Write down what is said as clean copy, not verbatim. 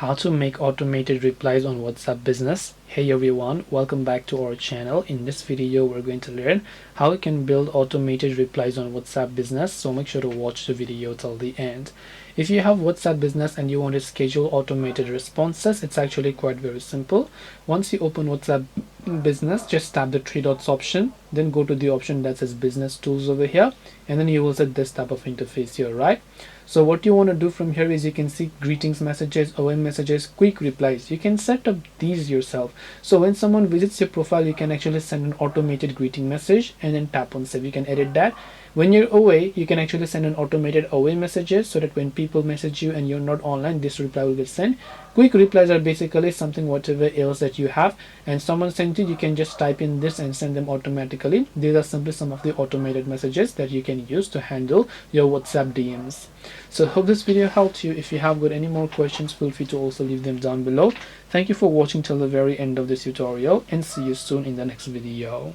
How to make automated replies on WhatsApp Business. Hey everyone, welcome back to our channel. In this video we're going to learn how we can build automated replies on WhatsApp Business, so make sure to watch the video till the end. If you have WhatsApp Business and you want to schedule automated responses, it's actually quite very simple. Once you open WhatsApp Business, just tap the three dots option, then go to the option that says Business Tools over here, and then you will set this type of interface here, right? So what you want to do from here is you can see greetings messages, OM messages, quick replies. You can set up these yourself. So when someone visits your profile, you can actually send an automated greeting message and then tap on save. You can edit that. When you're away, you can actually send an automated away messages so that when people message you and you're not online, this reply will get sent. Quick replies are basically something whatever else that you have and someone sent you can just type in this and send them automatically. These are simply some of the automated messages that you can use to handle your WhatsApp DMs. So hope this video helped you. If you have got any more questions, feel free to also leave them down below. Thank you for watching till the very end of this tutorial and see you soon in the next video.